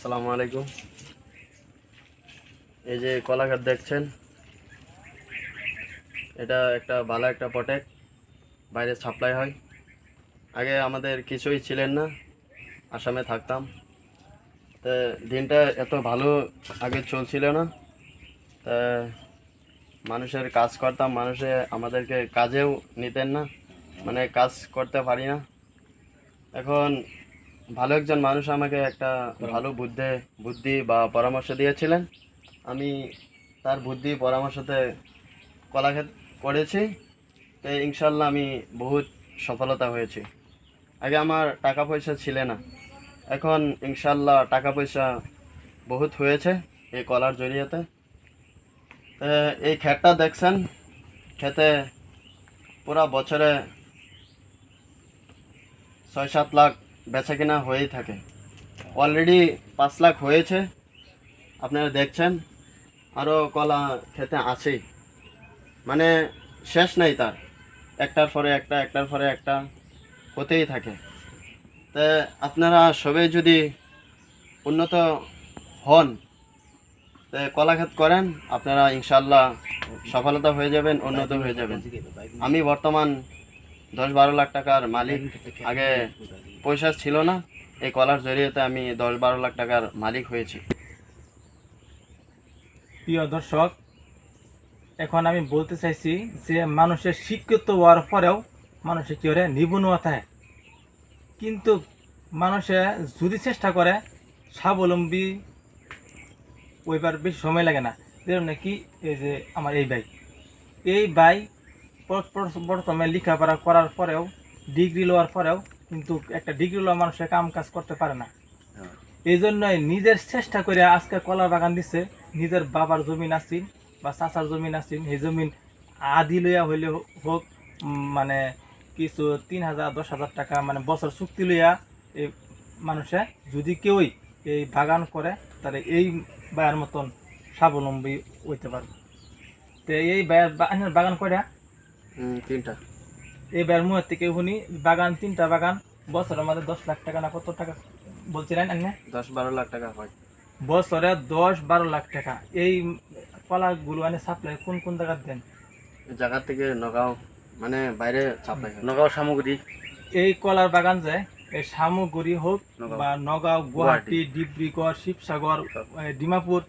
আসসালামু আলাইকুম। এই যে কলা গাছ দেখছেন, এটা একটা ভালো একটা প্রোডাক্ট, বাইরে সাপ্লাই হয়। আগে আমাদের কিছুই ছিলেন না, আসামে থাকতাম, তা দিনটা এত ভালো আগে চলছিল না। তা মানুষের কাজ করতাম, মানুষে আমাদেরকে কাজেও নিতেন না, মানে কাজ করতে পারি না। এখন ভালো একজন মানুষ আমাকে একটা ভালো বুদ্ধি বা পরামর্শ দিয়েছিলেন। আমি তার বুদ্ধি পরামর্শতে কলা ক্ষেত করেছি, তো ইনশাল্লাহ আমি বহুত সফলতা হয়েছি। আগে আমার টাকা পয়সা ছিল না, এখন ইনশাল্লাহ টাকা পয়সা বহুত হয়েছে এই কলার জড়িয়েতে। তো এই ক্ষেতটা দেখছেন, খেতে পুরা বছরে 6-7 লাখ বেচা কিনা হয়েই থাকে। অলরেডি 5 লাখ হয়েছে, আপনারা দেখছেন। আরও কলা খেতে আছেই, মানে শেষ নাই তার, একটার পরে একটা একটার পরে একটা হতেই থাকে। তা আপনারা সবাই যদি উন্নত হন, তা কলা ক্ষেত করেন, আপনারা ইনশাল্লাহ সফলতা হয়ে যাবেন, উন্নত হয়ে যাবেন। আমি বর্তমান 10-12 লাখ টাকার মালিক। আগে পয়সা ছিল না, এই কলার জড়িয়েতে আমি 10-12 লাখ টাকার মালিক হয়েছি। প্রিয় দর্শক, এখন আমি বলতে চাইছি যে মানুষের শিক্ষিত হওয়ার পরেও মানুষের কি করে নিপুণ থাকে, কিন্তু মানুষে যদি চেষ্টা করে স্বাবলম্বী ওইবার বেশি সময় লাগে না। যেরকম নাকি এই যে আমার এই ভাই প্রথমে লেখাপড়া করার পরেও, ডিগ্রি লওয়ার পরেও কিন্তু একটা ডিগ্রি লওয়া মানুষের কাম কাজ করতে পারে না। এই জন্যই নিজের চেষ্টা করে আজকে কলার বাগান দিচ্ছে। নিজের বাবার জমিন আসছিল বা চাচার জমিন আসছিল, এই জমিন আদি লইয়া হইলে হোক, মানে কিছু 3,000-10,000 টাকা মানে বছর চুক্তি লইয়া এই মানুষে যদি কেউই এই বাগান করে, তাহলে এই ভাইয়ের মতন স্বাবলম্বী হইতে পারবে। তো এই ভাইয়ের বাগান করে 3টা। এই ভাইয়ের মুহের থেকে শুনি বাগান 3টা বাগান বছরের মধ্যে 10 লাখ টাকা না কত টাকা বলছিলেন আপনি? 10-12 লাখ টাকা হয় বছরে 10-12 লাখ টাকা। এই কলাগুলো মানে সাপ্লাই কোন কোন জায়গায় দেন? জায়গা থেকে নগাঁও, মানে বাইরে সাপ্লাই হয়। নগাঁও সামগ্রী। এই কলার বাগান যে এই সামগ্রী হোক বা নগাঁও, গুয়াহাটি, ডিব্রুগড়, শিবসাগর, ডিমাপুর,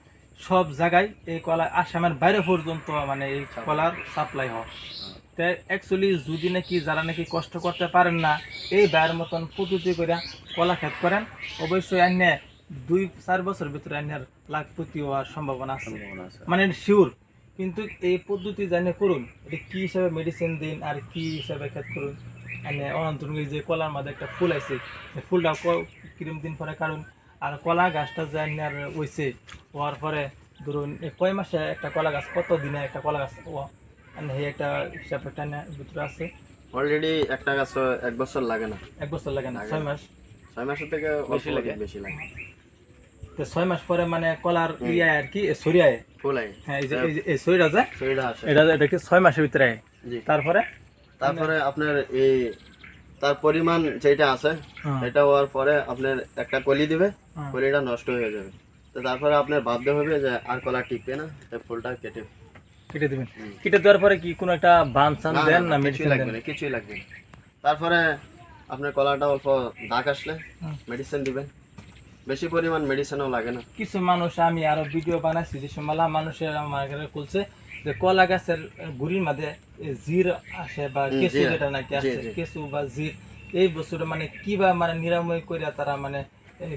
সব জায়গায় এই কলা আসামের বাইরে পর্যন্ত মানে এই কলার সাপ্লাই হয়। তো অ্যাকচুয়ালি যদি নাকি যারা নাকি কষ্ট করতে পারেন না, এই ভাইয়ের মতন পদ্ধতি করে কলা ক্ষেত করেন, অবশ্যই আন্য 2-4 বছর ভিতরে আন্যার লাখপতি হওয়ার সম্ভাবনা আছে, মানে শিওর। কিন্তু এই পদ্ধতি জানে করুন, এটা কি হিসাবে মেডিসিন দিন আর কি হিসাবে ক্ষেত করুন। মানে অনন্তরঙ্গ যে কলার মধ্যে একটা ফুল আছে, ফুলটা কিরম দিন পরে কারণ, আর কলা গাছটা যে আন্যার হয়েছে হওয়ার পরে ধরুন কয় মাসে একটা কলা গাছ, কত দিনে একটা কলা গাছ এই একটা হিসাব একটা ভিতরে আছে। অলরেডি একটা গাছ 1 বছর লাগে না। 1 বছর লাগে না, 6 মাস। 6 মাসের থেকে বেশি লাগে। তো 6 মাস পরে মানে কলার ইয়ে আর কি সরিয়ায় ফুল আয়। হ্যাঁ, এই যে এই সরিটা যে সরিটা আসে, এটা কি 6 মাসের ভিতরে আয়। জি। তারপরে আপনার এই তার পরিমাণ যেটা আছে, এটা হওয়ার পরে আপনার একটা কলি দিবে, কলিটা নষ্ট হয়ে যাবে। তো তারপরে আপনার বাধ্য হবে যে আর কলা টিকবে না, তো ফুলটা কেটে দিবেন। কেটে দেওয়ার পরে কি কোনো একটা বান চান দেন না মেডিসিন লাগবে না, কিছুই লাগবে না। তারপরে আপনার কলাটা অল্প দাগ আসলে মেডিসিন দিবেন, বেশি পরিমাণ মেডিসিনও লাগে না। কিছু মানুষ আমি আরো ভিডিও বানাইছি, যে মেলা মানুষের আমার ঘরে বলছে যে কলা গাছের গুড়ির মধ্যে জির আসে বা কেঁচু, যেটা নাকি আছে কেঁচু বা জির, এই বছরে মানে কিবা মানে নিরাময় করে তারা মানে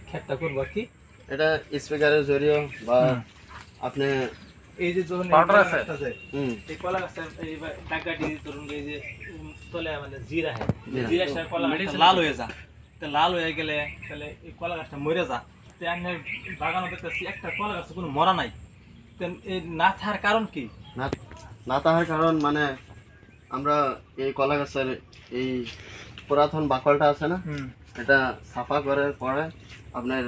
ক্ষেতটা করবো কি। এটা স্পিকারের জরিয়ে বা আপনি এই যে যখন পাউডার আছে এই কলা গাছের এই টাকাটি ধরুন এই যে তলে মানে জিরা হয়, জিরা সে কলা গাছটা লাল হয়ে যায়। তো লাল হয়ে গেলে তাহলে এই কলা গাছটা মরে যায়। তো আপনার বাগানে দেখতেছি একটা কলা গাছ কোনো মরা নাই। তো এই না থাকার কারণ কি? না থাকার কারণ মানে আমরা এই কলা গাছের এই পুরাতন বাকলটা আছে না, এটা সাফা করার পরে আপনার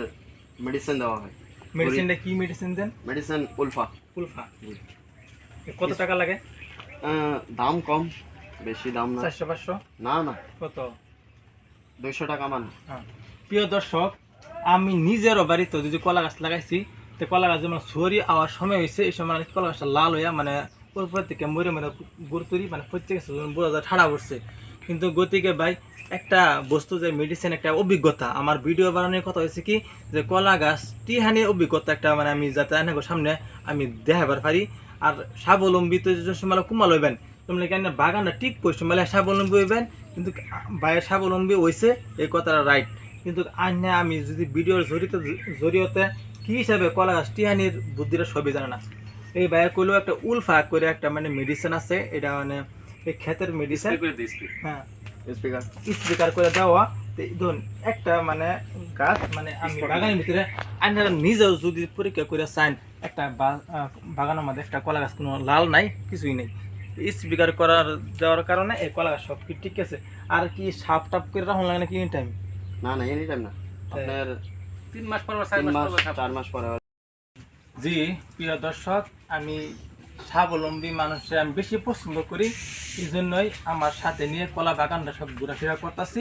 মেডিসিন দেওয়া হয়। মেডিসিনটা কি মেডিসিন দেন? মেডিসিন উলফা। কত টাকা লাগে? দাম কম, বেশি দাম না। 400-500? না, কত? 200 টাকা মান। প্রিয় দর্শক, আমি নিজেরও বাড়িতে যদি কলা গাছ লাগাইছি, তো কলা গাছ যেমন সরি আওয়ার সময় হয়েছে, এই সময় মানে কলা গাছটা লাল হইয়া মানে উপর থেকে মরে মরে গুরুতরি মানে পড়তে গেছে, বোঝা যায় ঠাড়া পড়ছে। কিন্তু গতিকে ভাই একটা বস্তু যে মেডিসিন একটা অভিজ্ঞতা, আমার ভিডিও বানানোর কথা হয়েছে কি যে কলা গাছ টিহানির অভিজ্ঞতা একটা মানে আমি যাতে সামনে আমি দেখাবার পারি। আর স্বাবলম্বী তো যে সময় কুমাল হইবেন তোমরা কেন বাগানটা ঠিক করছো মানে স্বাবলম্বী হইবেন, কিন্তু বাইরের স্বাবলম্বী হয়েছে এই কথাটা রাইট। কিন্তু আইনে আমি যদি ভিডিওর জড়িয়তে কি হিসাবে কলা গাছ টিহানির বুদ্ধিটা সবই জানে না। এই বাইরে করলেও একটা উলফা করে একটা মানে মেডিসিন আছে, এটা মানে এই ক্ষেতের মেডিসিন, হ্যাঁ স্পিকার স্পিকার করে দেওয়া। ধরুন একটা মানে গাছ মানে আমি বাগানের ভিতরে আপনারা নিজেও যদি পরীক্ষা করে চান, একটা বাগানের মধ্যে একটা কলা গাছ কোনো লাল নাই, কিছুই নেই, স্পিকার করার দেওয়ার কারণে এই কলা গাছ সব ঠিক আছে। আর কি সাপ টাপ করে রাখুন লাগে না কি টাইম? না না এনি টাইম না, আপনার 3 মাস পর 4 মাস পরে। জি প্রিয় দর্শক, আমি স্বাবলম্বী মানুষে আমি বেশি পছন্দ করি, এই জন্যই আমার সাথে নিয়ে কলা বাগানটা সব ঘোরাফেরা করতেছি।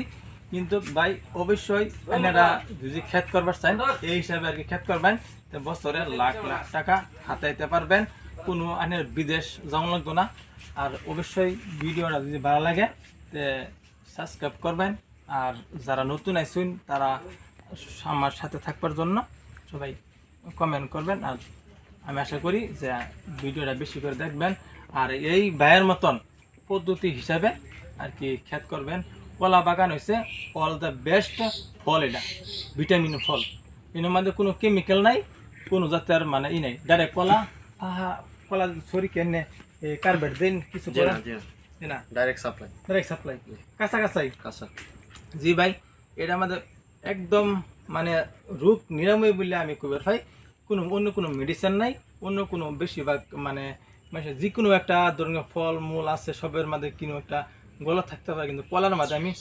কিন্তু ভাই অবশ্যই আপনারা যদি ক্ষেত করবার চান এই হিসাবে আর কি ক্ষেত করবেন, তো বছরে লাখ লাখ টাকা হাতাইতে পারবেন, কোনো আনের বিদেশ যাওয়া লাগতো না। আর অবশ্যই ভিডিওটা যদি ভালো লাগে তো সাবস্ক্রাইব করবেন, আর যারা নতুন আইসুন তারা আমার সাথে থাকবার জন্য সবাই কমেন্ট করবেন। আর আমি আশা করি যে ভিডিওটা বেশি করে দেখবেন, আর এই ভাইয়ের মতন পদ্ধতি হিসাবে আর কি ক্ষেত করবেন। কলা বাগান হয়েছে অল দ্য বেস্ট ফল, এটা ভিটামিন ফল, এর মধ্যে কোনো কেমিক্যাল নাই, কোনো জাতের মানে ই নাই, ডাইরেক্ট কলা কলা সরি কেনে কার্বেট দিন কিছু করে না, ডাইরেক্ট সাপ্লাই, ডাইরেক্ট সাপ্লাই কাঁচা কাঁচাই কাঁচা। জি ভাই, এটা আমাদের একদম মানে রোগ নিরাময় বলে আমি কইবার ভাই, কোনো অন্য কোনো মেডিসিন নাই, অন্য কোনো বেশিরভাগ মানে যে কোনো একটা ধরনের ফল মূল আছে সবের মধ্যে কোনো একটা গলা থাকতে পারে, কিন্তু কলার মাঝে আমি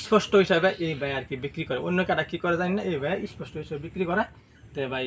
স্পষ্ট হিসাবে এই ভাই আর কি বিক্রি করে, অন্য কাটা কি করে জানি না, এই ভাই স্পষ্ট হিসাবে বিক্রি করে। তো ভাই